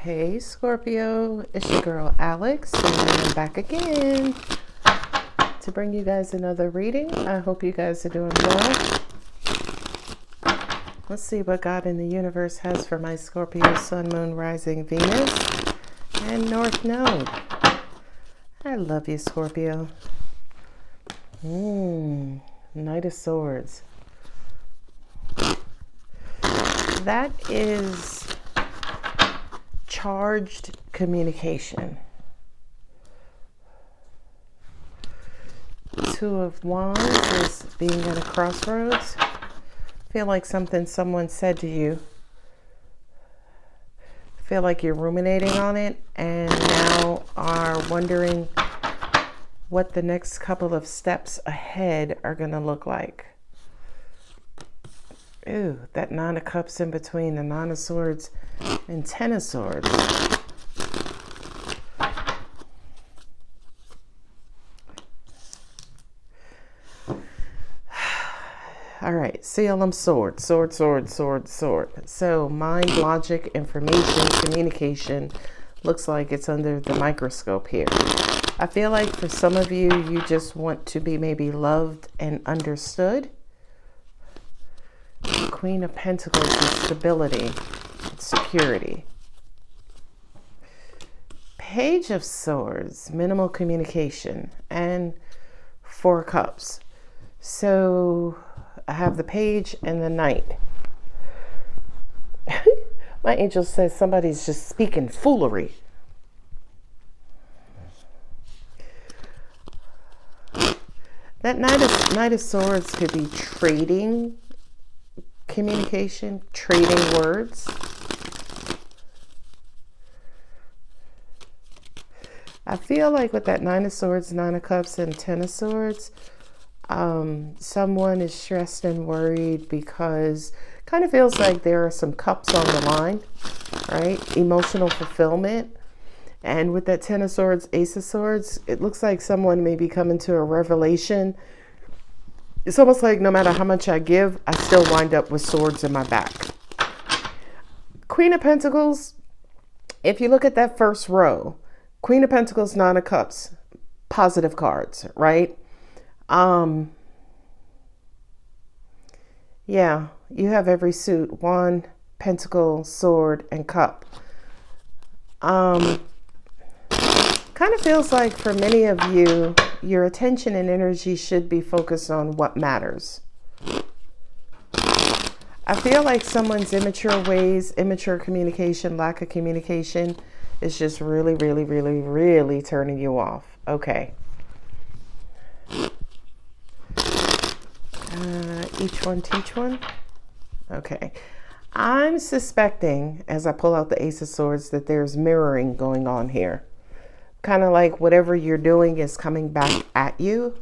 Hey Scorpio, it's your girl Alex, and I'm back again to bring you guys another reading. I hope you guys are doing well. Let's see what God in the universe has for my Scorpio, Sun, Moon, Rising, Venus, and North Node. I love you, Scorpio. Knight of Swords. That is charged communication. Two of Wands is being at a crossroads. Feel like something someone said to you. Feel like you're ruminating on it and now are wondering what the next couple of steps ahead are going to look like. Ooh, that Nine of Cups in between the Nine of Swords and Ten of Swords. All right, seal them sword. So mind, logic, information, communication looks like it's under the microscope here. I feel like for some of you, you just want to be maybe loved and understood. Queen of Pentacles is stability, security. Page of Swords, minimal communication, and Four of Cups. So I have the Page and the Knight. My angel says somebody's just speaking foolery. That Knight of Swords could be trading communication, trading words. I feel like with that Nine of Swords, Nine of Cups, and Ten of Swords, someone is stressed and worried because kind of feels like there are some cups on the line, right? Emotional fulfillment. And with that Ten of Swords, Ace of Swords, it looks like someone may be coming to a revelation. It's almost like no matter how much I give, I still wind up with swords in my back. Queen of Pentacles, if you look at that first row, Queen of Pentacles, Nine of Cups, positive cards, right? Yeah, you have every suit, wand, pentacle, sword, and cup. Kind of feels like for many of you, your attention and energy should be focused on what matters. I feel like someone's immature ways, immature communication, lack of communication is just really, really, really, really turning you off. Okay. Each one teach one. Okay. I'm suspecting, as I pull out the Ace of Swords, that there's mirroring going on here. Kind of like whatever you're doing is coming back at you.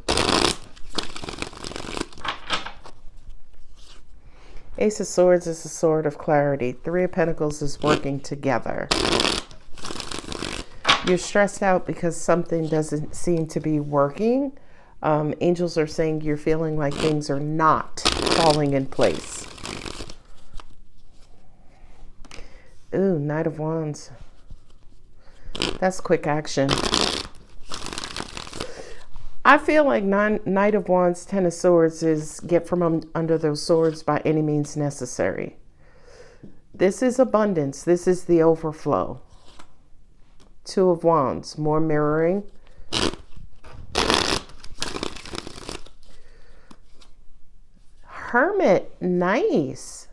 Ace of Swords is a sword of clarity. Three of Pentacles is working together. You're stressed out because something doesn't seem to be working. Angels are saying you're feeling like things are not falling in place. Ooh, Knight of Wands. That's quick action. I feel like Knight of Wands, Ten of Swords is get from under those swords by any means necessary. This is abundance. This is the overflow. Two of Wands, more mirroring. Hermit, nice.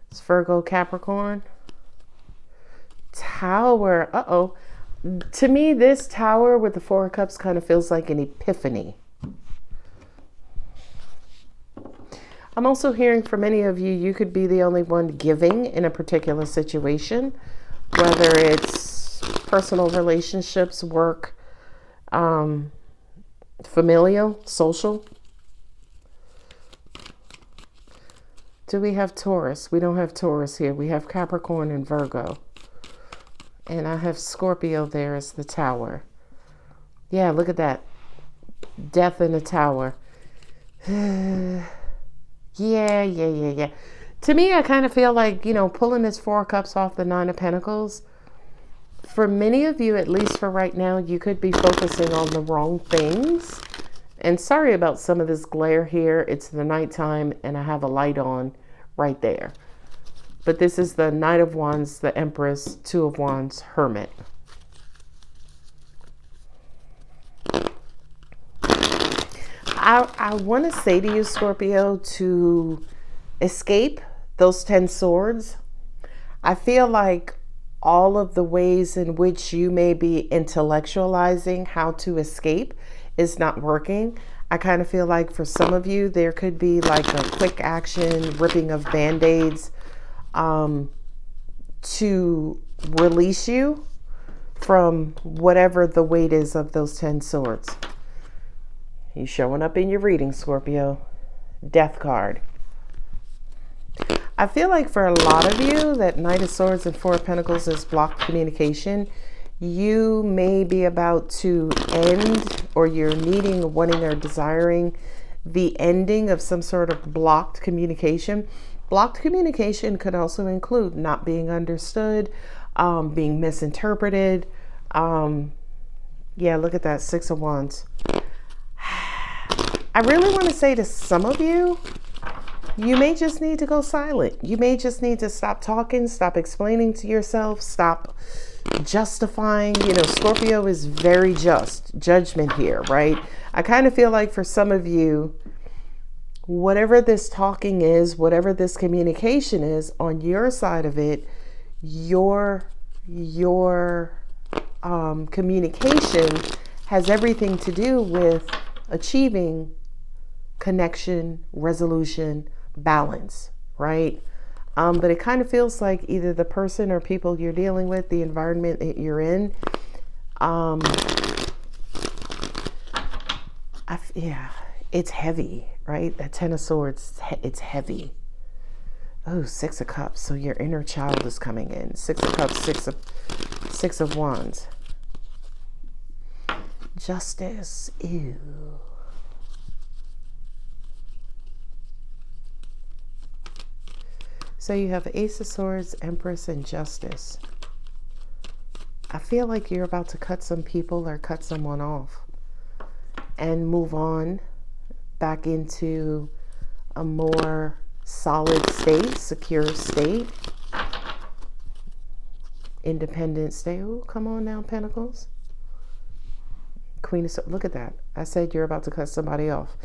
It's Virgo, Capricorn. Tower, uh-oh. To me, this Tower with the Four of Cups kind of feels like an epiphany. I'm also hearing for many of you, you could be the only one giving in a particular situation, whether it's personal relationships, work, familial, social. Do we have Taurus? We don't have Taurus here. We have Capricorn and Virgo. And I have Scorpio there as the Tower. Yeah, look at that. Death in the Tower. Yeah. To me, I kind of feel like, pulling this Four of Cups off the Nine of Pentacles. For many of you, at least for right now, you could be focusing on the wrong things. And sorry about some of this glare here. It's the nighttime and I have a light on right there. But this is the Knight of Wands, the Empress, Two of Wands, Hermit. I want to say to you, Scorpio, to escape those 10 swords. I feel like all of the ways in which you may be intellectualizing how to escape is not working. I kind of feel like for some of you, there could be like a quick action, ripping of band-aids to release you from whatever the weight is of those 10 swords. He's showing up in your reading, Scorpio. Death card. I feel like for a lot of you, that Knight of Swords and Four of Pentacles is blocked communication. You may be about to end, or you're needing, wanting, or desiring the ending of some sort of blocked communication. Blocked communication could also include not being understood, being misinterpreted. Yeah, look at that, Six of Wands. I really want to say to some of you, you may just need to go silent. You may just need to stop talking, stop explaining to yourself, stop justifying. You know, Scorpio is very just. Judgment here, right? I kind of feel like for some of you, whatever this talking is, whatever this communication is, on your side of it, your communication has everything to do with achieving connection, resolution, balance, right? But it kind of feels like either the person or people you're dealing with, the environment that you're in, yeah, it's heavy, right? That Ten of Swords, it's heavy. Oh, Six of Cups. So your inner child is coming in. Six of Cups, Six of Wands. Justice. Ew. So you have Ace of Swords, Empress, and Justice. I feel like you're about to cut some people or cut someone off and move on back into a more solid state, secure state, independent state. Oh, come on now, Pentacles. Queen of Swords. Look at that. I said you're about to cut somebody off.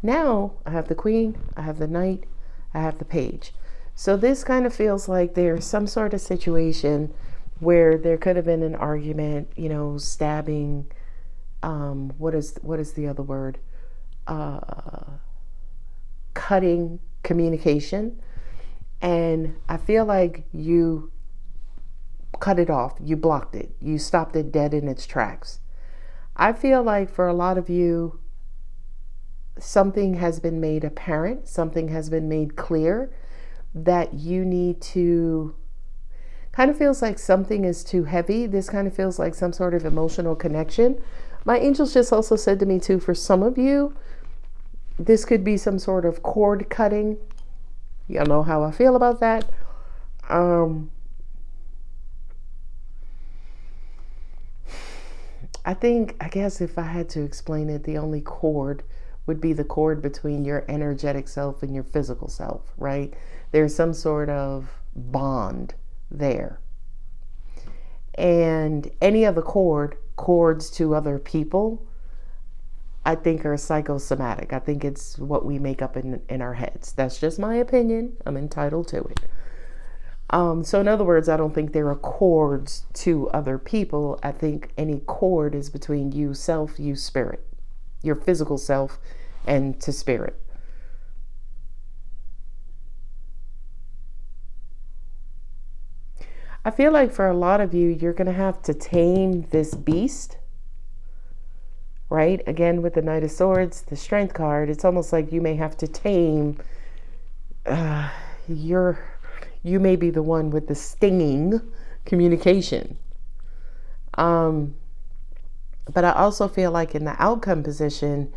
Now I have the Queen, I have the Knight, I have the Page. So this kind of feels like there's some sort of situation where there could have been an argument, you know, stabbing, what is the other word? Cutting communication. And I feel like you cut it off, you blocked it, you stopped it dead in its tracks. I feel like for a lot of you, something has been made apparent, something has been made clear, that you need to, kind of feels like something is too heavy. This kind of feels like some sort of emotional connection. My angels just also said to me too, for some of you, this could be some sort of cord cutting. Y'all know how I feel about that. I guess if I had to explain it, the only cord would be the cord between your energetic self and your physical self, right? There's some sort of bond there. And any other cords to other people, I think are psychosomatic. I think it's what we make up in our heads. That's just my opinion. I'm entitled to it. So in other words, I don't think there are cords to other people. I think any cord is between you self, you spirit, your physical self, and to spirit. I feel like for a lot of you, you're going to have to tame this beast, right? Again, with the Knight of Swords, the Strength card, it's almost like you may have to tame, you may be the one with the stinging communication. But I also feel like in the outcome position,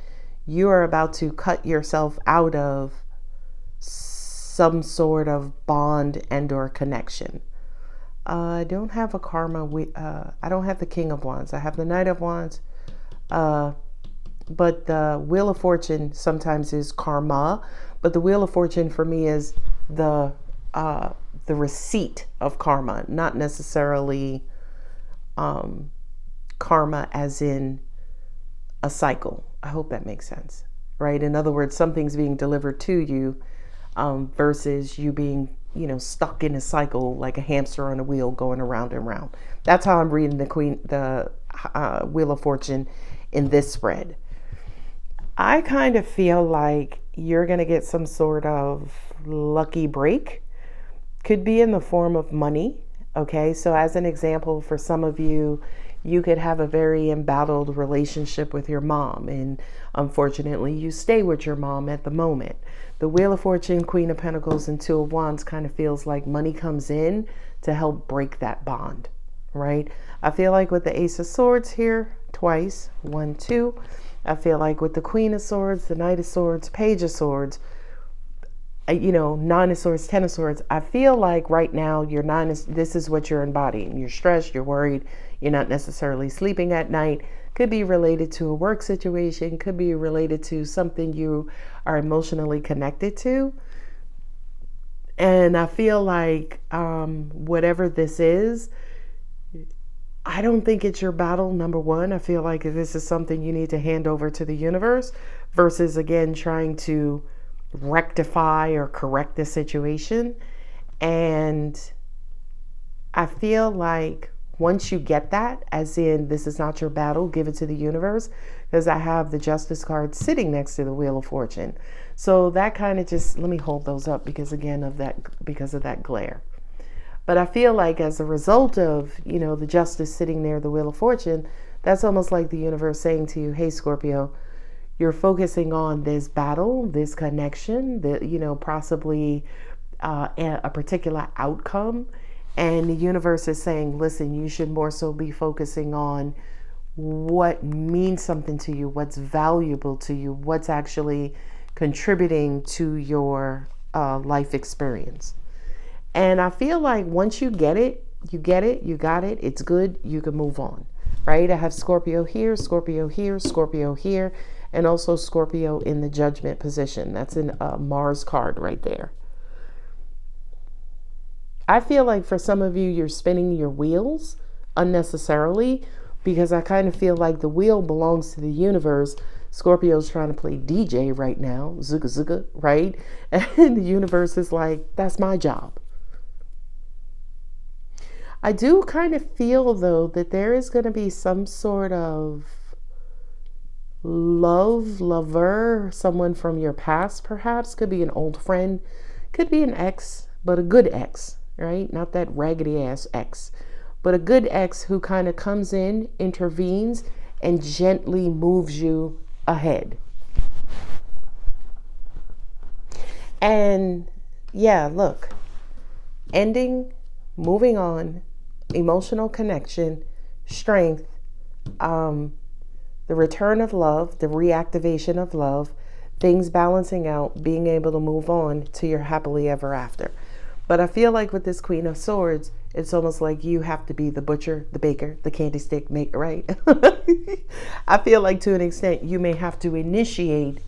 you are about to cut yourself out of some sort of bond and or connection. I don't have a karma. I don't have the King of Wands. I have the Knight of Wands. But the Wheel of Fortune sometimes is karma. But the Wheel of Fortune for me is the receipt of karma, not necessarily karma as in a cycle. I hope that makes sense, right? In other words, something's being delivered to you versus you being, stuck in a cycle like a hamster on a wheel going around and around. That's how I'm reading the Wheel of Fortune in this spread. I kind of feel like you're going to get some sort of lucky break. Could be in the form of money. Okay, so as an example, for some of you, you could have a very embattled relationship with your mom, and unfortunately, you stay with your mom at the moment. The Wheel of Fortune, Queen of Pentacles, and Two of Wands kind of feels like money comes in to help break that bond, right? I feel like with the Ace of Swords here, twice, 1, 2. I feel like with the Queen of Swords, the Knight of Swords, Page of Swords, 9 of Swords, 10 of Swords, I feel like right now this is what you're embodying. You're stressed, you're worried, you're not necessarily sleeping at night. Could be related to a work situation, could be related to something you are emotionally connected to. And I feel like whatever this is, I don't think it's your battle, number one. I feel like this is something you need to hand over to the universe versus, again, trying to rectify or correct the situation. And I feel like once you get that, as in this is not your battle, give it to the universe, because I have the Justice card sitting next to the Wheel of Fortune. So that kind of just, let me hold those up because of that glare. But I feel like as a result of, the Justice sitting there, the Wheel of Fortune, that's almost like the universe saying to you, hey, Scorpio, you're focusing on this battle, this connection, possibly a particular outcome. And the universe is saying, listen, you should more so be focusing on what means something to you, what's valuable to you, what's actually contributing to your life experience. And I feel like once you get it, you got it, it's good, you can move on, right? I have Scorpio here, Scorpio here, Scorpio here, and also Scorpio in the Judgment position. That's in Mars card right there. I feel like for some of you, you're spinning your wheels unnecessarily because I kind of feel like the wheel belongs to the universe. Scorpio's trying to play DJ right now, zuka zuka, right? And the universe is like, that's my job. I do kind of feel, though, that there is going to be some sort of lover, someone from your past, perhaps. Could be an old friend, could be an ex, but a good ex, right? Not that raggedy ass ex, but a good ex who kind of comes in, intervenes, and gently moves you ahead. And yeah, look, ending, moving on, emotional connection, strength, the return of love, the reactivation of love, things balancing out, being able to move on to your happily ever after. But I feel like with this Queen of Swords, it's almost like you have to be the butcher, the baker, the candy stick maker, right? I feel like to an extent you may have to initiate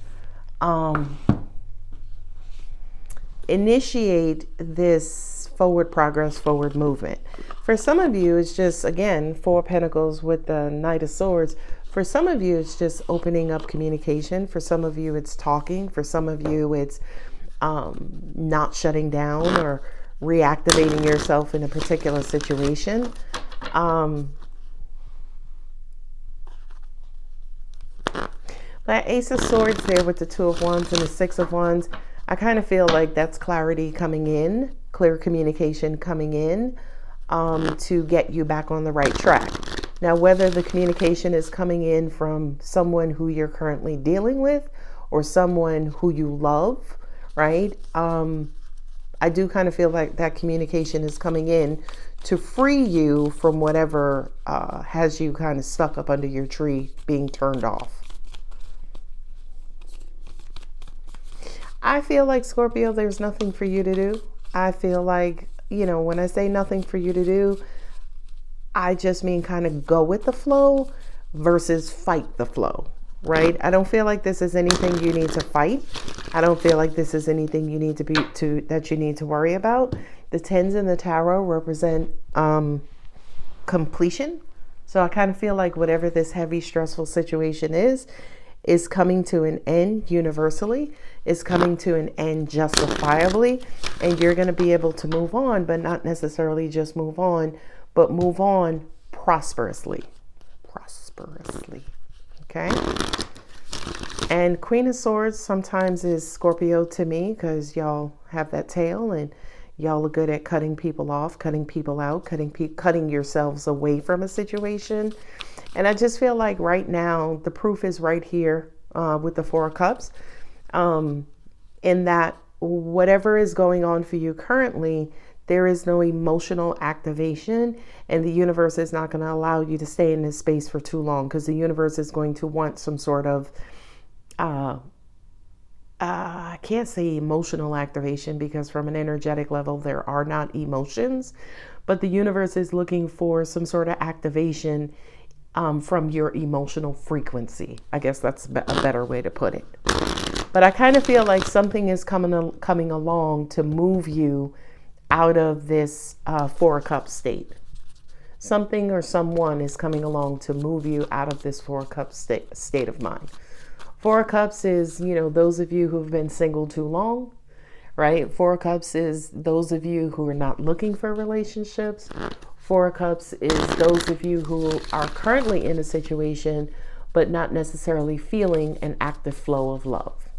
this forward progress, forward movement. For some of you, it's just, again, 4 of Pentacles with the Knight of Swords. For some of you, it's just opening up communication. For some of you, it's talking. For some of you, it's not shutting down or reactivating yourself in a particular situation. That Ace of Swords there with the 2 of Wands and the 6 of Wands, I kind of feel like that's clarity coming in, clear communication coming in to get you back on the right track. Now, whether the communication is coming in from someone who you're currently dealing with or someone who you love, right? I do kind of feel like that communication is coming in to free you from whatever has you kind of stuck up under your tree being turned off. I feel like, Scorpio, there's nothing for you to do. I feel like when I say nothing for you to do, I just mean kind of go with the flow versus fight the flow, right? I don't feel like this is anything you need to fight. I don't feel like this is anything you need that you need to worry about. The tens in the tarot represent completion. So I kind of feel like whatever this heavy, stressful situation is coming to an end universally, is coming to an end justifiably, and you're going to be able to move on, but not necessarily just move on, but move on prosperously. Okay? And Queen of Swords sometimes is Scorpio to me, because y'all have that tail and y'all are good at cutting people off, cutting people out, cutting yourselves away from a situation. And I just feel like right now, the proof is right here with the Four of Cups, in that whatever is going on for you currently, there is no emotional activation, and the universe is not going to allow you to stay in this space for too long, because the universe is going to want some sort of, I can't say emotional activation, because from an energetic level, there are not emotions, but the universe is looking for some sort of activation from your emotional frequency. I guess that's a better way to put it. But I kind of feel like something is coming along to move you out of this Four of Cups state. Something or someone is coming along to move you out of this Four of Cups state of mind. Four of Cups is, those of you who've been single too long, right? Four of Cups is those of you who are not looking for relationships. Four of Cups is those of you who are currently in a situation, but not necessarily feeling an active flow of love.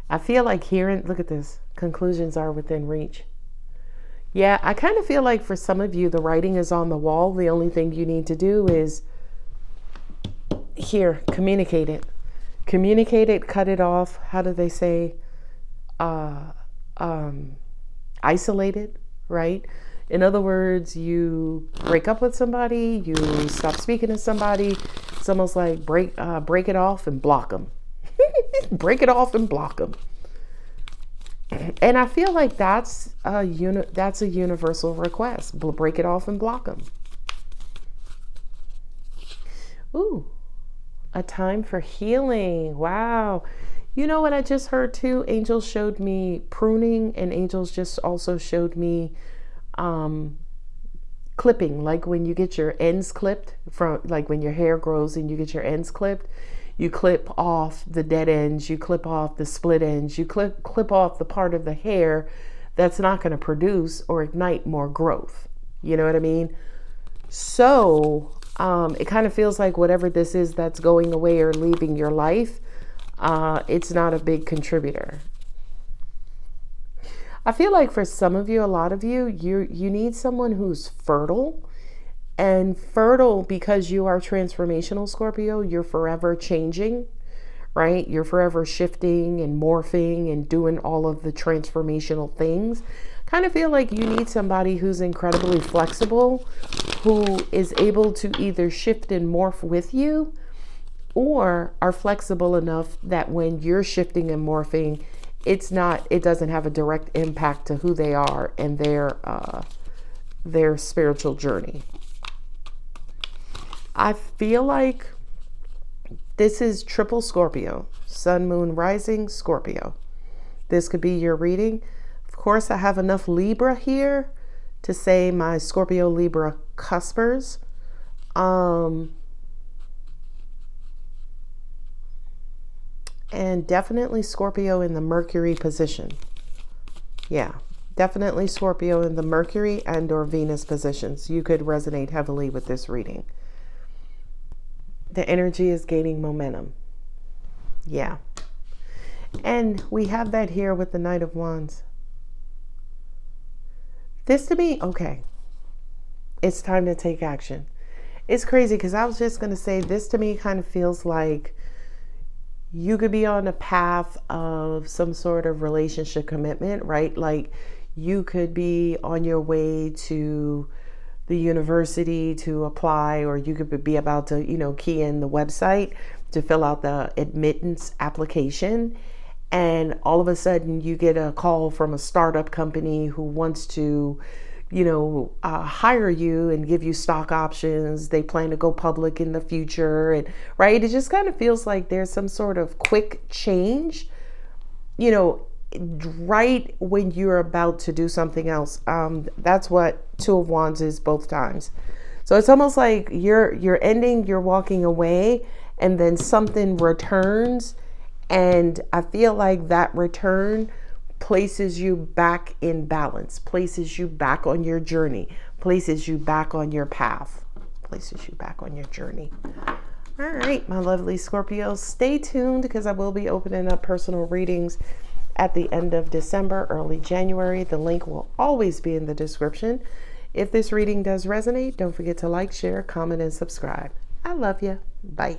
I feel like look at this, conclusions are within reach. Yeah, I kind of feel like for some of you, the writing is on the wall. The only thing you need to do is communicate it. Communicate it, cut it off. How do they say? Isolate it, right? In other words, you break up with somebody, you stop speaking to somebody. It's almost like break it off and block them. Break it off and block them. And I feel like that's a universal request. Break it off and block them. Ooh, a time for healing. Wow. You know what I just heard too? Angels showed me pruning, and angels just also showed me clipping. Like when you get your ends clipped, like when your hair grows and you get your ends clipped, you clip off the dead ends, you clip off the split ends, you clip off the part of the hair that's not going to produce or ignite more growth. You know what I mean? So it kind of feels like whatever this is that's going away or leaving your life, it's not a big contributor. I feel like for some of you, a lot of you, you need someone who's fertile. And fertile because you are transformational, Scorpio. You're forever changing, right? You're forever shifting and morphing and doing all of the transformational things. Kind of feel like you need somebody who's incredibly flexible, who is able to either shift and morph with you, or are flexible enough that when you're shifting and morphing, it doesn't have a direct impact to who they are and their spiritual journey. I feel like this is triple Scorpio, Sun, Moon, Rising, Scorpio. This could be your reading. Of course, I have enough Libra here to say my Scorpio Libra cuspers. And definitely Scorpio in the Mercury position. Yeah, definitely Scorpio in the Mercury and or Venus positions. You could resonate heavily with this reading. The energy is gaining momentum. Yeah. And we have that here with the Knight of Wands. This to me, okay. It's time to take action. It's crazy because I was just going to say this to me kind of feels like you could be on a path of some sort of relationship commitment, right? Like you could be on your way to the university to apply, or you could be about to, key in the website to fill out the admittance application. and all of a sudden you get a call from a startup company who wants to, hire you and give you stock options. They plan to go public in the future, and right, it just kind of feels like there's some sort of quick change, right when you're about to do something else. That's what Two of Wands is both times. So it's almost like you're ending, you're walking away, and then something returns. And I feel like that return places you back in balance, places you back on your journey, places you back on your path, places you back on your journey. All right, my lovely Scorpios, stay tuned because I will be opening up personal readings at the end of December, early January. The link will always be in the description. If this reading does resonate, don't forget to like, share, comment, and subscribe. I love you. Bye.